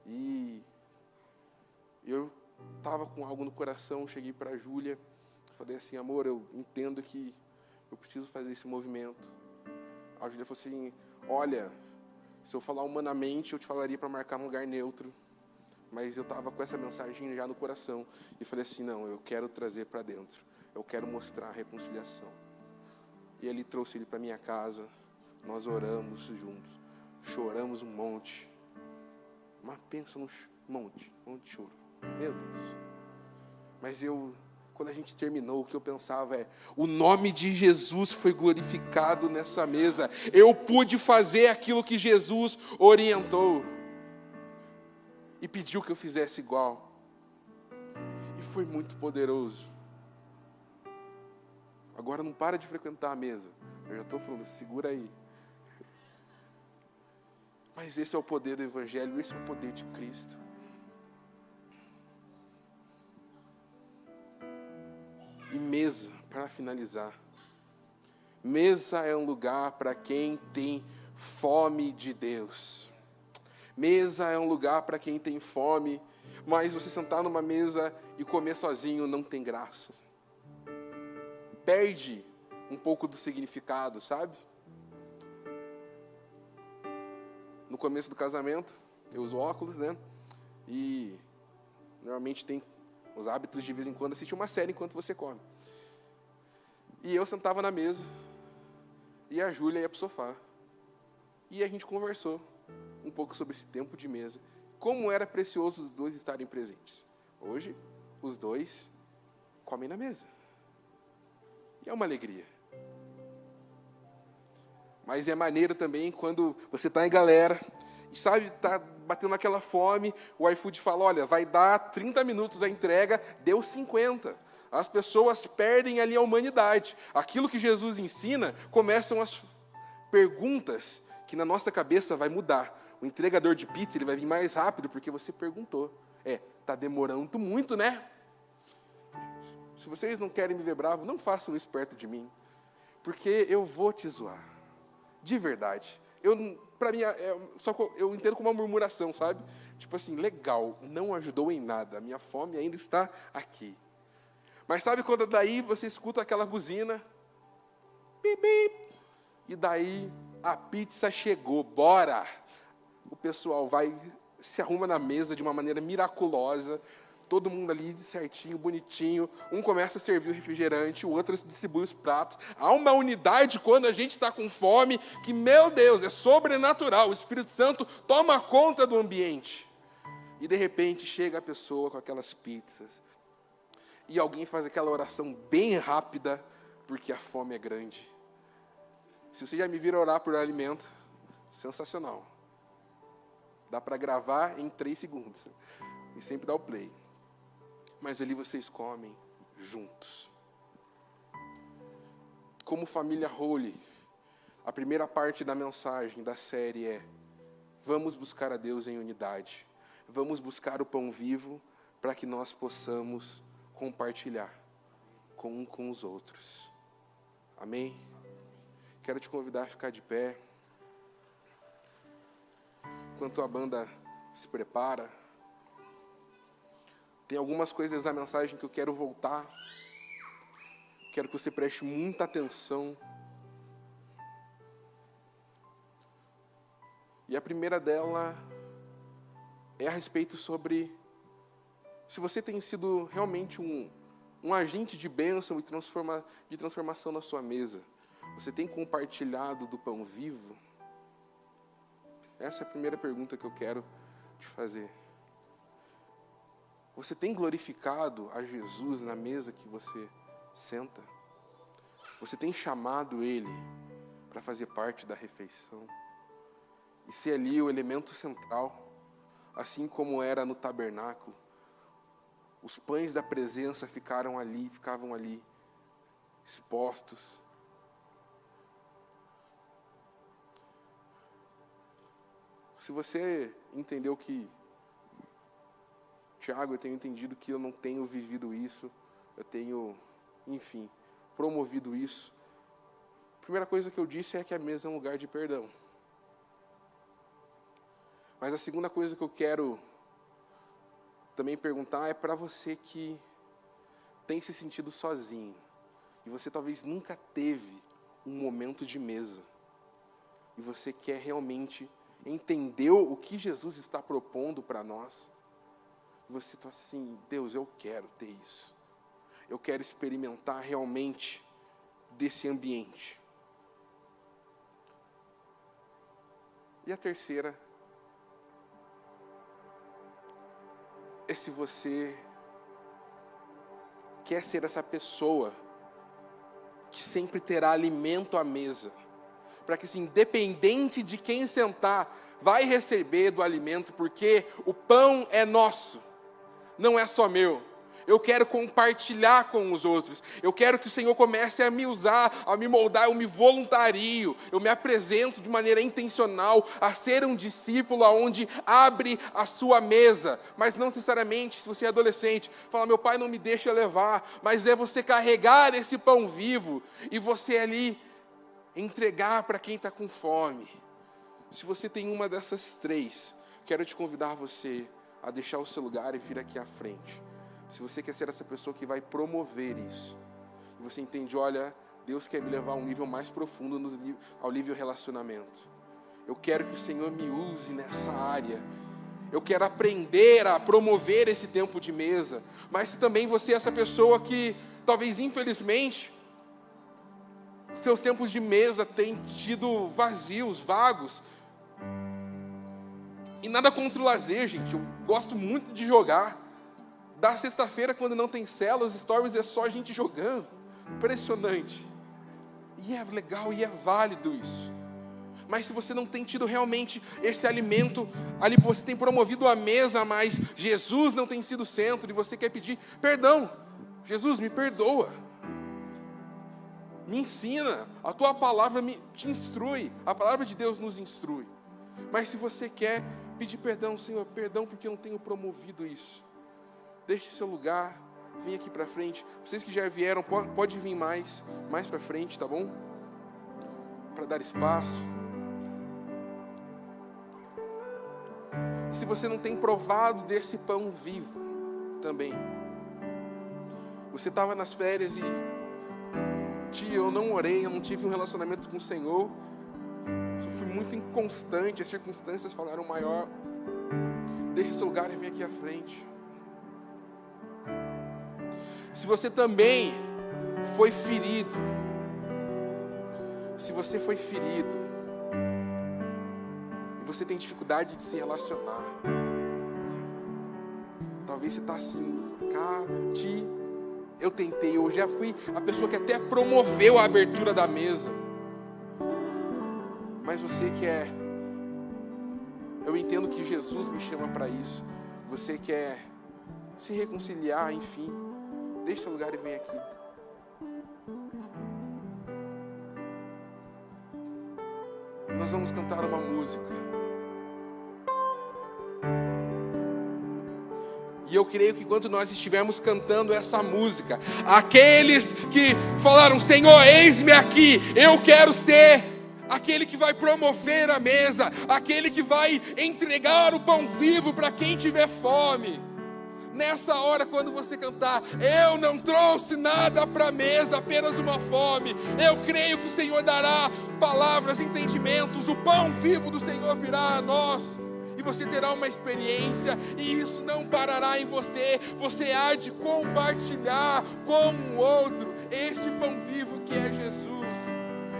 E eu estava com algo no coração, cheguei para a Júlia, falei assim, amor, eu entendo que eu preciso fazer esse movimento. A Júlia falou assim, olha, se eu falar humanamente, eu te falaria para marcar um lugar neutro. Mas eu estava com essa mensagem já no coração. E falei assim, não, eu quero trazer para dentro. Eu quero mostrar a reconciliação. E ele trouxe ele para minha casa. Nós oramos juntos. Choramos um monte. Mas pensa num monte de choro. Meu Deus. Mas quando a gente terminou, o que eu pensava é, o nome de Jesus foi glorificado nessa mesa. Eu pude fazer aquilo que Jesus orientou. E pediu que eu fizesse igual. E foi muito poderoso. Agora não para de frequentar a mesa. Eu já estou falando, segura aí. Mas esse é o poder do Evangelho, esse é o poder de Cristo. E mesa, para finalizar. Mesa é um lugar para quem tem fome de Deus. Mesa é um lugar para quem tem fome, mas você sentar numa mesa e comer sozinho não tem graça. Perde um pouco do significado, sabe? No começo do casamento, eu uso óculos, né? E normalmente tem os hábitos de vez em quando assistir uma série enquanto você come. E eu sentava na mesa, e a Júlia ia para o sofá. E a gente conversou um pouco sobre esse tempo de mesa. Como era precioso os dois estarem presentes. Hoje, os dois comem na mesa. E é uma alegria. Mas é maneiro também quando você está em galera, e sabe, está batendo aquela fome, o iFood fala, olha, vai dar 30 minutos a entrega, deu 50. As pessoas perdem ali a humanidade. Aquilo que Jesus ensina, começam as perguntas que na nossa cabeça vai mudar. O entregador de pizza, ele vai vir mais rápido porque você perguntou. Está demorando muito, né? Se vocês não querem me ver bravo, não façam isso perto de mim. Porque eu vou te zoar. De verdade. Para mim, eu entendo como uma murmuração, sabe? Tipo assim, legal, não ajudou em nada. A minha fome ainda está aqui. Mas sabe quando daí você escuta aquela buzina? Bip, bip. E daí a pizza chegou, bora! O pessoal se arruma na mesa de uma maneira miraculosa, todo mundo ali certinho, bonitinho, um começa a servir o refrigerante, o outro distribui os pratos. Há uma unidade quando a gente está com fome, que, meu Deus, é sobrenatural. O Espírito Santo toma conta do ambiente. E de repente chega a pessoa com aquelas pizzas, e alguém faz aquela oração bem rápida, porque a fome é grande. Se você já me vira orar por alimento, sensacional. Dá para gravar em 3 segundos. E sempre dá o play. Mas ali vocês comem juntos. Como família Holy, a primeira parte da mensagem da série é: vamos buscar a Deus em unidade. Vamos buscar o pão vivo para que nós possamos compartilhar com os outros. Amém? Quero te convidar a ficar de pé. Enquanto a banda se prepara, tem algumas coisas da mensagem que eu quero voltar. Quero que você preste muita atenção. E a primeira dela é a respeito sobre se você tem sido realmente um agente de bênção e de transformação na sua mesa. Você tem compartilhado do pão vivo? Essa é a primeira pergunta que eu quero te fazer. Você tem glorificado a Jesus na mesa que você senta? Você tem chamado Ele para fazer parte da refeição? E ser ali o elemento central, assim como era no tabernáculo. Os pães da presença ficavam ali expostos. Se você entendeu que, Tiago, eu tenho entendido que eu não tenho vivido isso, eu tenho, enfim, promovido isso. A primeira coisa que eu disse é que a mesa é um lugar de perdão. Mas a segunda coisa que eu quero também perguntar é para você que tem se sentido sozinho. E você talvez nunca teve um momento de mesa. E você quer realmente entender o que Jesus está propondo para nós. E você está assim: Deus, eu quero ter isso. Eu quero experimentar realmente desse ambiente. E a terceira é se você quer ser essa pessoa que sempre terá alimento à mesa, para que, assim, independente de quem sentar, vai receber do alimento, porque o pão é nosso, não é só meu. Eu quero compartilhar com os outros. Eu quero que o Senhor comece a me usar, a me moldar. Eu me voluntario, eu me apresento de maneira intencional a ser um discípulo aonde abre a sua mesa. Mas não necessariamente, se você é adolescente, fala: meu pai não me deixa levar. Mas é você carregar esse pão vivo e você ali entregar para quem está com fome. Se você tem uma dessas 3, quero te convidar você a deixar o seu lugar e vir aqui à frente. Se você quer ser essa pessoa que vai promover isso, e você entende: olha, Deus quer me levar a um nível mais profundo ao nível relacionamento. Eu quero que o Senhor me use nessa área. Eu quero aprender a promover esse tempo de mesa. Mas se também você é essa pessoa que, talvez infelizmente, seus tempos de mesa têm tido vazios, vagos. E nada contra o lazer, gente. Eu gosto muito de jogar. Da sexta-feira, quando não tem célula, os stories é só a gente jogando. Impressionante. E é legal e é válido isso. Mas se você não tem tido realmente esse alimento, ali você tem promovido a mesa, mas Jesus não tem sido o centro, e você quer pedir perdão. Jesus, me perdoa. Me ensina. A tua palavra te instrui. A palavra de Deus nos instrui. Mas se você quer pedir perdão: Senhor, perdão porque eu não tenho promovido isso. Deixe seu lugar, vem aqui para frente. Vocês que já vieram, pode vir mais para frente, tá bom? Para dar espaço. E se você não tem provado desse pão vivo também, você estava nas férias e: tia, eu não orei, eu não tive um relacionamento com o Senhor, eu fui muito inconstante, as circunstâncias falaram maior. Deixe seu lugar e vem aqui à frente. Se você também foi ferido, se você foi ferido e você tem dificuldade de se relacionar, talvez você está assim: cara, eu tentei, eu já fui a pessoa que até promoveu a abertura da mesa, Mas você quer, eu entendo que Jesus me chama para isso. Você quer se reconciliar, enfim, deixa o lugar e vem aqui. Nós vamos cantar uma música. E eu creio que quando nós estivermos cantando essa música, aqueles que falaram: Senhor, eis-me aqui, eu quero ser aquele que vai promover a mesa, aquele que vai entregar o pão vivo para quem tiver fome. Nessa hora, quando você cantar, eu não trouxe nada para a mesa, apenas uma fome. Eu creio que o Senhor dará palavras, entendimentos, o pão vivo do Senhor virá a nós. E você terá uma experiência, e isso não parará em você. Você há de compartilhar com o outro este pão vivo que é Jesus.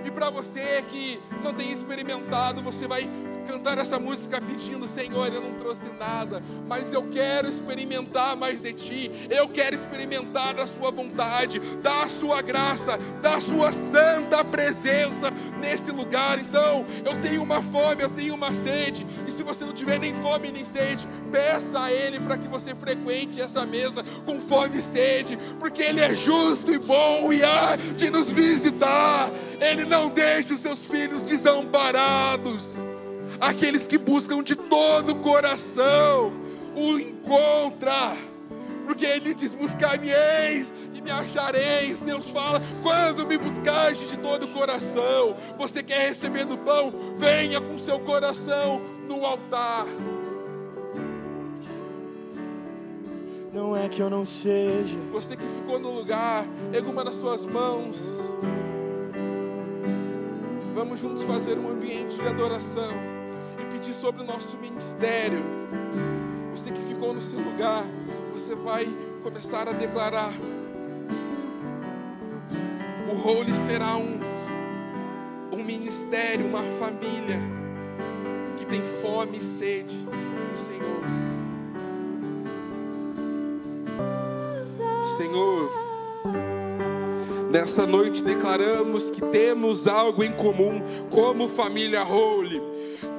E para você que não tem experimentado, você vai cantar essa música pedindo: Senhor, eu não trouxe nada, mas eu quero experimentar mais de Ti. Eu quero experimentar da Sua vontade, da Sua graça, da Sua santa presença nesse lugar. Então, eu tenho uma fome, eu tenho uma sede. E se você não tiver nem fome nem sede, peça a Ele para que você frequente essa mesa com fome e sede, porque Ele é justo e bom e há de nos visitar. Ele não deixa os seus filhos desamparados. Aqueles que buscam de todo o coração o encontra, porque Ele diz: buscar-me-eis e me achareis. Deus fala: quando me buscaste de todo o coração. Você quer receber do pão? Venha com seu coração no altar. Não é que eu não seja. Você que ficou no lugar, erga uma das suas mãos. Vamos juntos fazer um ambiente de adoração e pedir sobre o nosso ministério. Você que ficou no seu lugar, você vai começar a declarar: o Holy será um ministério, uma família que tem fome e sede do Senhor. Senhor, nesta noite declaramos que temos algo em comum como família Holy.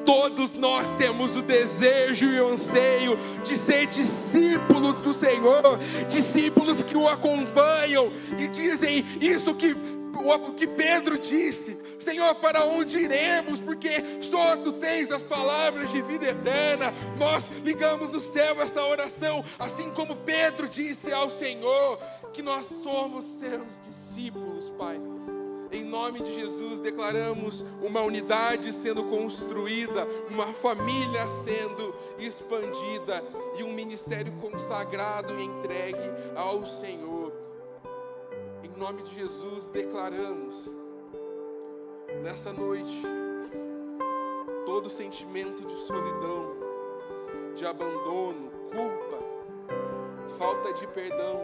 Todos nós temos o desejo e o anseio de ser discípulos do Senhor, discípulos que o acompanham e dizem isso que Pedro disse: Senhor, para onde iremos? Porque só Tu tens as palavras de vida eterna. Nós ligamos o céu a essa oração, assim como Pedro disse ao Senhor, que nós somos Seus discípulos, Pai. Em nome de Jesus, declaramos uma unidade sendo construída, uma família sendo expandida e um ministério consagrado e entregue ao Senhor. Em nome de Jesus, declaramos nessa noite todo sentimento de solidão, de abandono, culpa, falta de perdão.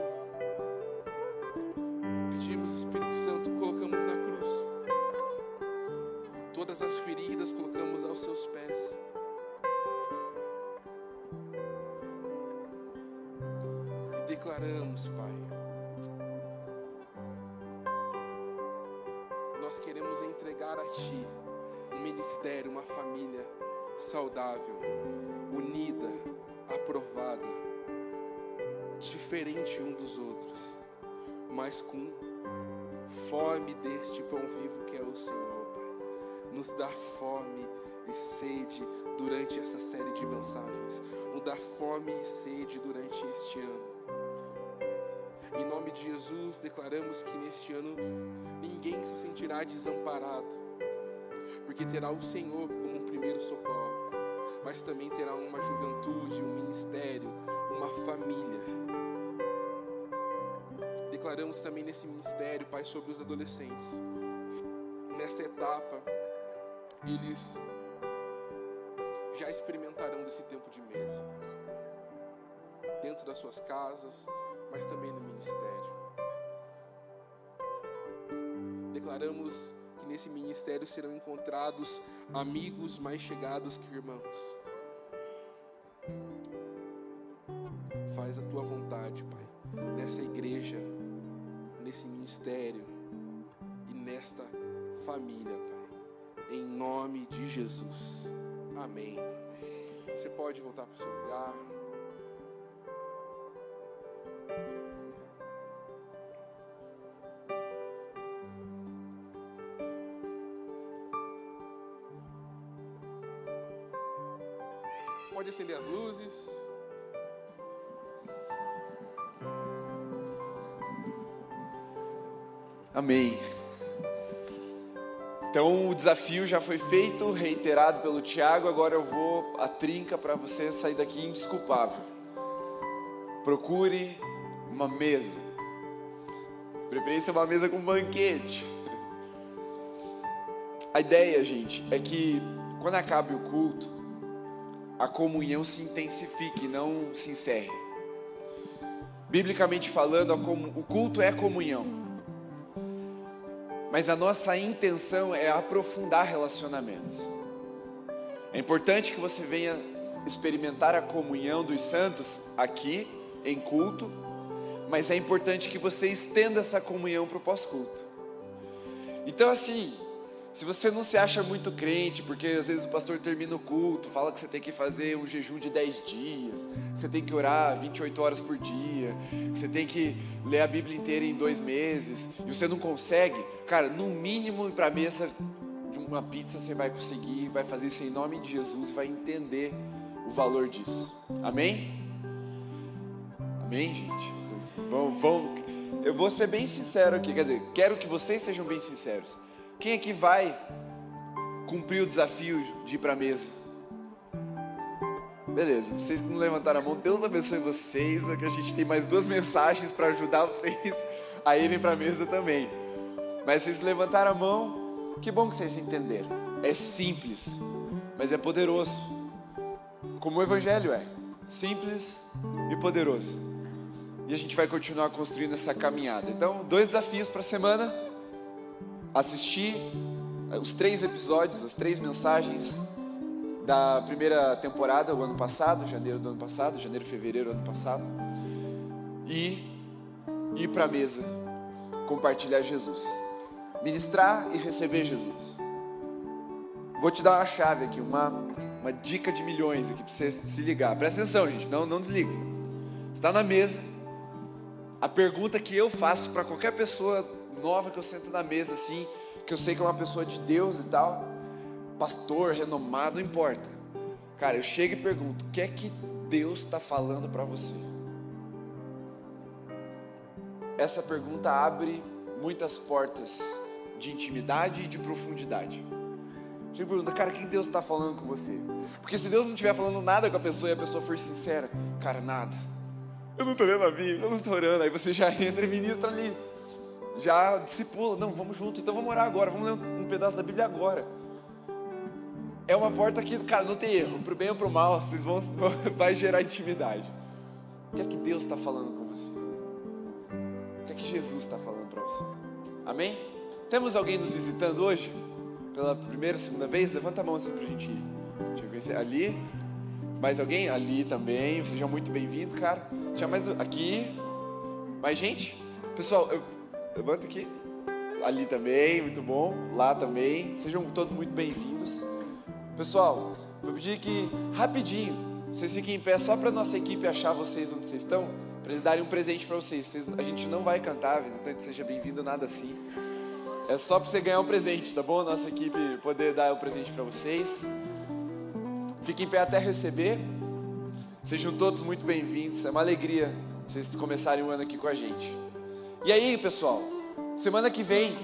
Pedimos, Espírito Santo, colocamos na cruz. Todas as feridas colocamos aos Seus pés. E declaramos, Pai, nós queremos entregar a Ti um ministério, uma família saudável, unida, aprovada, diferente um dos outros, mas com fome deste pão vivo que é o Senhor, Pai. Nos dá fome e sede durante essa série de mensagens. Nos dá fome e sede durante este ano. Em nome de Jesus, declaramos que neste ano ninguém se sentirá desamparado, porque terá o Senhor como um primeiro socorro, mas também terá uma juventude, um ministério, uma família. Declaramos também nesse ministério, Pai, sobre os adolescentes. Nessa etapa, eles já experimentarão desse tempo de mesa, dentro das suas casas, mas também no ministério. Declaramos que nesse ministério serão encontrados amigos mais chegados que irmãos. Faz a Tua vontade, Pai, nessa igreja, nesse ministério e nesta família, Pai. em nome de Jesus. Amém. Você pode voltar para o seu lugar. Pode acender as luzes. Amém. Então o desafio já foi feito, reiterado pelo Tiago. Agora eu vou a trinca para você sair daqui indesculpável. Procure uma mesa, de preferência uma mesa com banquete. A ideia, gente, é que quando acabe o culto, a comunhão se intensifique, não se encerre. Biblicamente falando, o culto é comunhão. Mas a nossa intenção é aprofundar relacionamentos. É importante que você venha experimentar a comunhão dos santos aqui, em culto, mas é importante que você estenda essa comunhão para o pós-culto. Então assim, se você não se acha muito crente, porque às vezes o pastor termina o culto, fala que você tem que fazer um jejum de 10 dias, você tem que orar 28 horas por dia, que você tem que ler a Bíblia inteira em 2 meses, e você não consegue, cara, no mínimo ir para a mesa de uma pizza você vai conseguir, vai fazer isso em nome de Jesus e vai entender o valor disso. Amém? Amém, gente? Vocês vão. Eu vou ser bem sincero aqui, quer dizer, quero que vocês sejam bem sinceros. Quem aqui vai cumprir o desafio de ir para a mesa? Beleza, vocês que não levantaram a mão, Deus abençoe vocês, porque a gente tem mais 2 mensagens para ajudar vocês a irem para a mesa também. Mas vocês levantaram a mão, que bom que vocês entenderam. É simples, mas é poderoso. Como o Evangelho é, simples e poderoso. E a gente vai continuar construindo essa caminhada. Então, 2 desafios para a semana. Assistir os 3 episódios, as 3 mensagens da primeira temporada, o ano passado, janeiro do ano passado, janeiro, fevereiro do ano passado, e ir para a mesa, compartilhar Jesus, ministrar e receber Jesus. Vou te dar uma chave aqui, uma dica de milhões aqui para você se ligar. Presta atenção, gente, não desliga. Você está na mesa, a pergunta que eu faço para qualquer pessoa nova que eu sento na mesa assim, que eu sei que é uma pessoa de Deus e tal, pastor, renomado, não importa, cara, eu chego e pergunto: o que é que Deus está falando para você? Essa pergunta abre muitas portas de intimidade e de profundidade. Chega e pergunta: cara, o que Deus está falando com você? Porque se Deus não estiver falando nada com a pessoa e a pessoa for sincera, cara, nada, eu não estou lendo a Bíblia, eu não estou orando, aí você já entra e ministra ali, já discipula, não, vamos junto, então vamos orar agora, vamos ler um pedaço da Bíblia agora. É uma porta que, cara, não tem erro, pro bem ou pro mal, vocês vai gerar intimidade. O que é que Deus está falando com você? O que é que Jesus está falando para você? Amém? Temos alguém nos visitando hoje? Pela primeira, segunda vez? Levanta a mão assim pra gente ir. Deixa eu conhecer. Ali, mais alguém? Ali também, seja muito bem-vindo, cara. Tinha mais aqui, mais gente? Pessoal, levanta aqui. Ali também, muito bom. Lá também. Sejam todos muito bem-vindos. Pessoal, vou pedir que, rapidinho, vocês fiquem em pé só para nossa equipe achar vocês onde vocês estão, para eles darem um presente para vocês. A gente não vai cantar, visitante seja bem-vindo, nada assim. É só para você ganhar um presente, tá bom? Nossa equipe poder dar o presente para vocês. Fiquem em pé até receber. Sejam todos muito bem-vindos. É uma alegria vocês começarem o ano aqui com a gente. E aí, pessoal, semana que vem,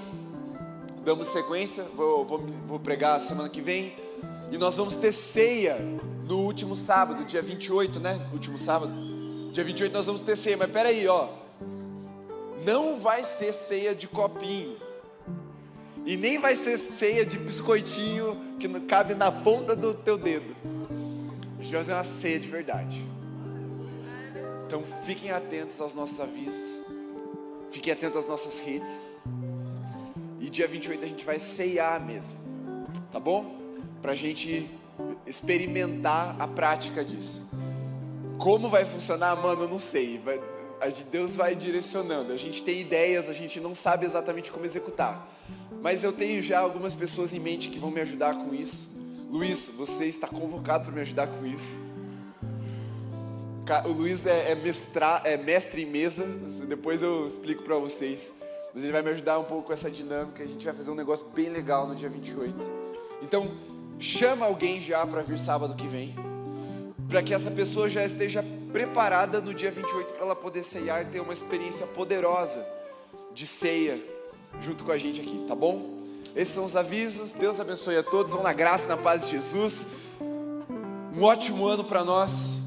damos sequência, vou pregar semana que vem, e nós vamos ter ceia no último sábado, dia 28, né? Último sábado, dia 28 nós vamos ter ceia, mas peraí, ó, não vai ser ceia de copinho, e nem vai ser ceia de biscoitinho que não cabe na ponta do teu dedo. A gente vai fazer uma ceia de verdade. Então fiquem atentos aos nossos avisos, fiquem atentos às nossas redes, e dia 28 a gente vai ceiar mesmo, tá bom? Pra gente experimentar a prática disso. Como vai funcionar, mano, eu não sei. Deus vai direcionando. A gente tem ideias, a gente não sabe exatamente como executar. mas eu tenho já algumas pessoas em mente que vão me ajudar com isso. Luiz, você está convocado para me ajudar com isso. O Luiz é mestre em mesa, depois eu explico para vocês. Mas ele vai me ajudar um pouco com essa dinâmica. A gente vai fazer um negócio bem legal no dia 28. Então, chama alguém já para vir sábado que vem, para que essa pessoa já esteja preparada no dia 28 para ela poder ceiar e ter uma experiência poderosa de ceia junto com a gente aqui, tá bom? Esses são os avisos. Deus abençoe a todos. Vão na graça e na paz de Jesus. Um ótimo ano para nós.